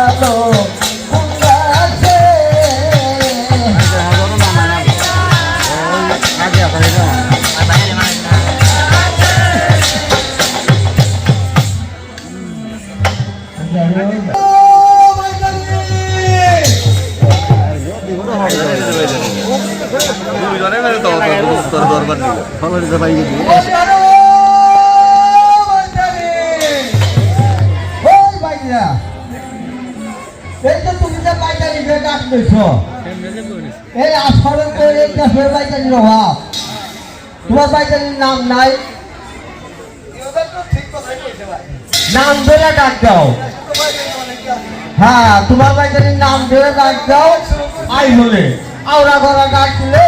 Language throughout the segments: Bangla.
গেল কুঙ্গাছে তোমার বাইকারির নাম নাই নাম ধরে ডাক দাও হ্যাঁ তোমার বাইকারির নাম ধরে ডাক দাও আই হলে আওরা ঘোরা ডাক দিলে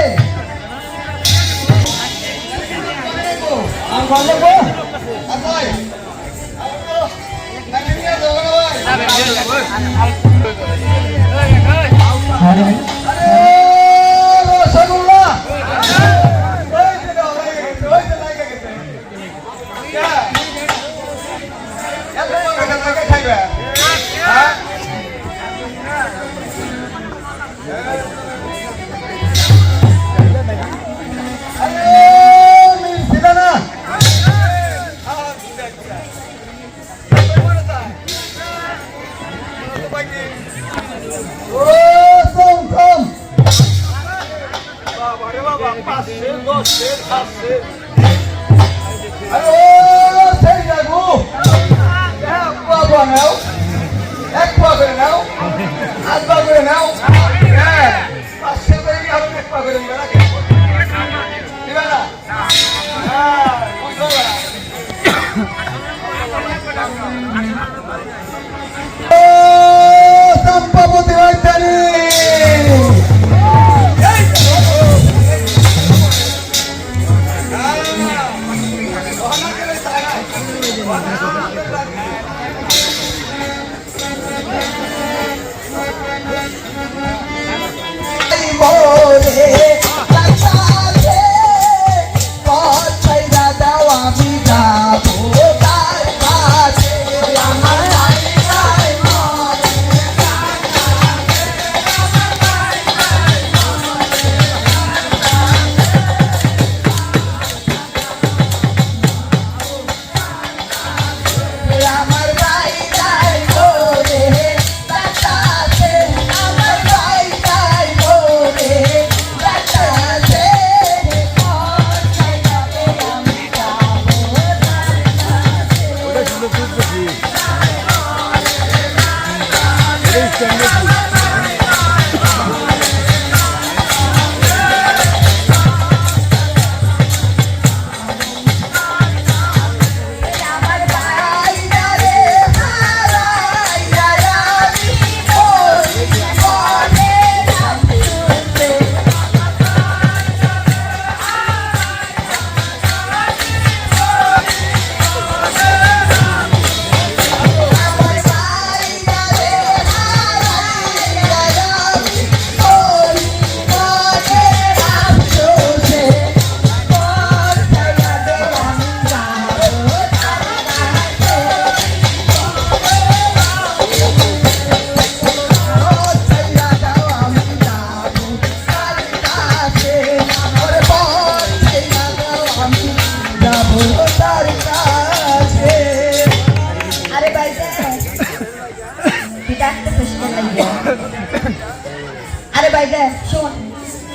আরে ভাই দে শোন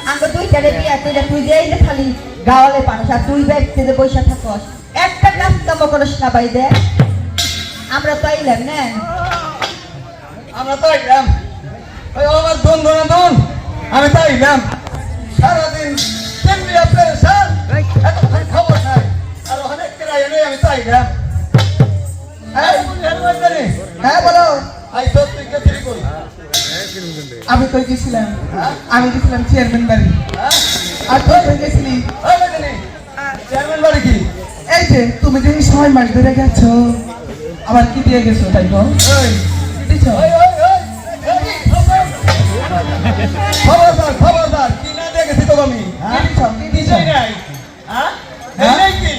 আঙ্গ তুই কেড়ে দিয়ে তুই যে এই যে খালি গাওয়ালে পানিস আর তুই ব্যক্তি যে বৈশা থাকস একটা কাজ কাম করিস না ভাই দে আমরা তো আইলাম না আমরা তো আইলাম ওই আমার দন দন দন আমি তো আইলাম সারাদিন কেমনি আপনার স্যার এত খবর নাই আর অনেক কেরাই এনে আমি তো আইলাম হ্যাঁ বলো আই তো তুই কে ফিরি করি আমি তো গেছিলাম চেয়ারম্যান বাড়ি আর তুই কই গেছিলি চেয়ারম্যান বাড়ি কি এই যে তুমি যে 6 মাস ধরে গেছো আবার কি দিয়ে গেছো তাই তো ওই দিছো খবরদার কি না দিয়ে গেছি তো আমি কিছুই নাই হ্যাঁ কি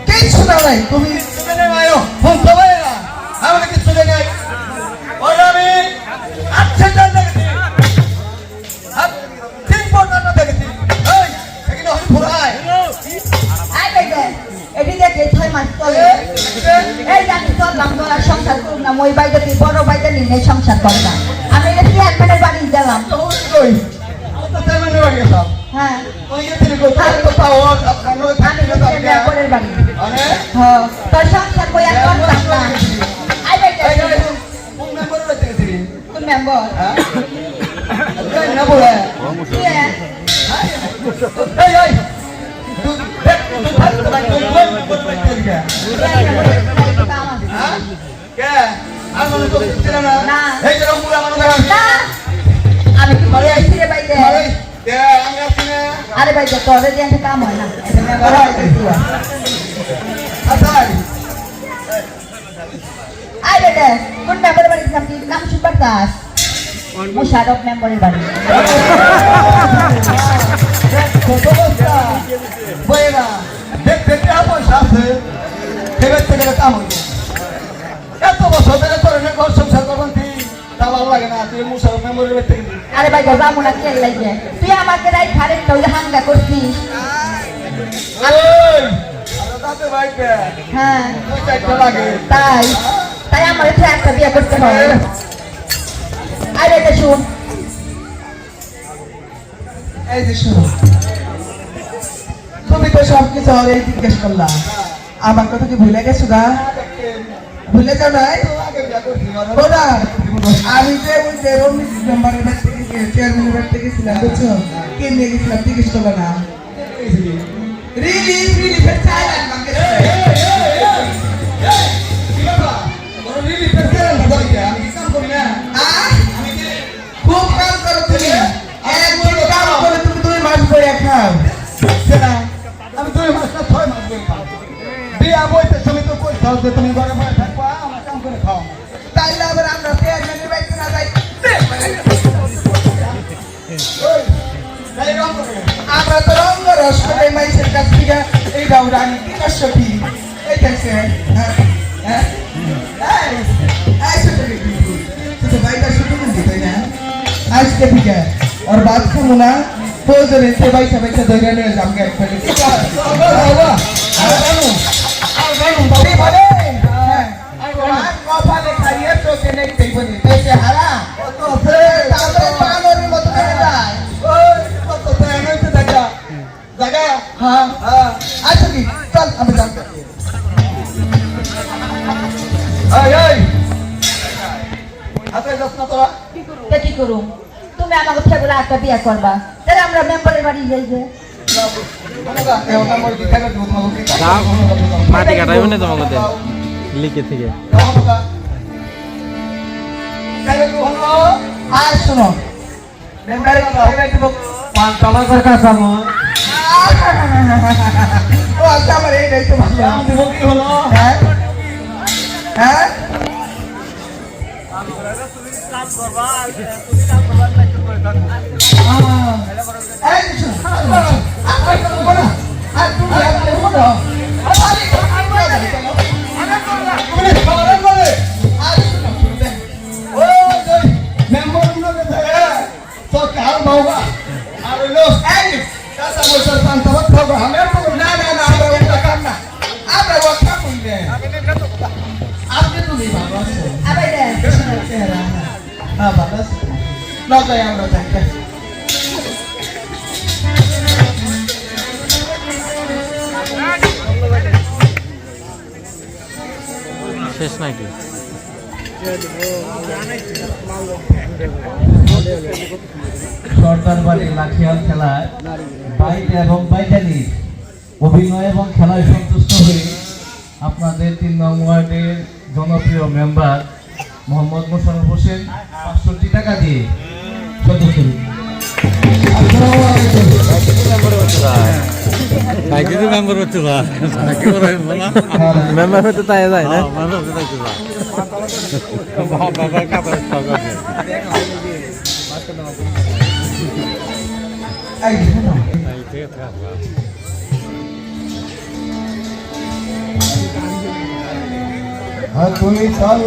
কিছু না নাই তুমি ফোন করবে না আমাকে কিছু নাই ওরা আমি সংসার করবা আমি এটা চেয়ারম্যানের বাড়ি গেলাম কই তো তেমন হয়ে গেলাম হ্যাঁ ওই যে তুমি কোথায় তো পাও আপনার আমি থাকতে গেছি দাও মেম্বারের বাড়ি মানে হ্যাঁ তোর সংসার কই আর করতাম না আই বেটা কোন মেম্বার হতে গেছি কোন মেম্বার হ্যাঁ কই না বলে কি এই এই তুই দেখ তুই ভালো করে তুই মেম্বার হতে গেছি হ্যাঁ কে আর মনে তো ছিল না না। এই যে রংপুরা মানুষ আছে না আমি কি বলে আইছি রে বাইরে আরে কে আমি আছি না আরে বাইরে তোরে দিয়ে একটা কাম হয় না এটা মেম্বার হইছি আচ্ছা আই বেটা কোন মেম্বারের বাড়ি নাম কি নাম শুনবার দাস মুশারফ মেম্বারের বাড়ি কত বস্তা বইরা দেখ দেখ আপন সাথে খেবে থেকে কাম হইছে এত বছর ধরে তোর না ঘর সংসার করবেন তুই তা ভালো লাগে না তুই মুসার মেমোরি বেতে গেলি আরে ভাই যাবো না কে লাগে তুই আমাকে রাই খারে তো হাঙ্গা করছিস ওই আরে দাতে ভাই কে হ্যাঁ তুই চাইতে লাগে তাই তাই আমার একটু একটা বিয়ে করতে হবে আরে এটা শুন এই যে শোনো তুমি তো সব কিছু ওরে জিজ্ঞেস করলা আমার কথা কি ভুলে গেছো গা ভুলে যাও নাই আগে বিয়া করছি ওরা আমি যে ওই যে রমিস মেম্বারের বাড়ি থেকে চেয়ারম্যানের বাড়ি থেকে গেছিলাম বুঝছো কে নিয়ে গেছিলাম জিজ্ঞেস করলা না রিলিফ এর চাই লাগবে খুব কাম করো তুমি একদিন কাম করে তুমি 2 মাস বইয়া খাও আমি 2 মাস না 6 মাস বই খাও বিয়া বইতে তুমি তো কই খাও যে তুমি ঘরে বসে থাকবা আমার কাম করে খাও তাইলে আবার আমরা চেয়ারম্যানের বাড়িতে না যাই ওই তাই রং করে আমরা তো রঙ্গ রস করে মাইসের কাছ থেকে এই রাউরানি কি কষ্ট কি এই দেখছে হ্যাঁ হ্যাঁ তো ভাইটা শুধু কিন্তু তাই না আজকে থেকে আর বাদ খামো না প্রয়োজনে সে বাইসা বাইসা ধরে নিয়ে যাম গে একবারে কপালে খাইয়ে চোখে নেই বলি তাইছে হারা তারপরে পাগলের মতো করে যায় কত টাইম হইছে জায়গা জায়গা হ্যাঁ হ্যাঁ আচ্ছা কি চল আমি জানতে এই এই হাতে যাস না তোরা তা কি করুম তুমি আমাকে ফেবরা একটা বিয়ে করবা তাহলে আমরা মেম্বারের বাড়ি যাই যে মাটি কাটাইবে না তোমাকে লিখে থেকে আর শোনো মেম্বারে ও আচ্ছা আমার এইটাই তো ভালো হ্যাঁ হ্যাঁ এই শোনো আর তুমি একদম বলো শেষ নাকি সর্দার বাড়ি লাঠিয়াল খেলায় বাইট এবং বাইটানি অভিনয় এবং খেলায় সন্তুষ্ট হয়ে আপনাদের 3 নং ওয়ার্ডের জনপ্রিয় মেম্বার মোহাম্মদ মোশাররফ হোসেন 65 টাকা দিয়ে সদস্য মেম্বার হতে তাই যায় না তুমি চল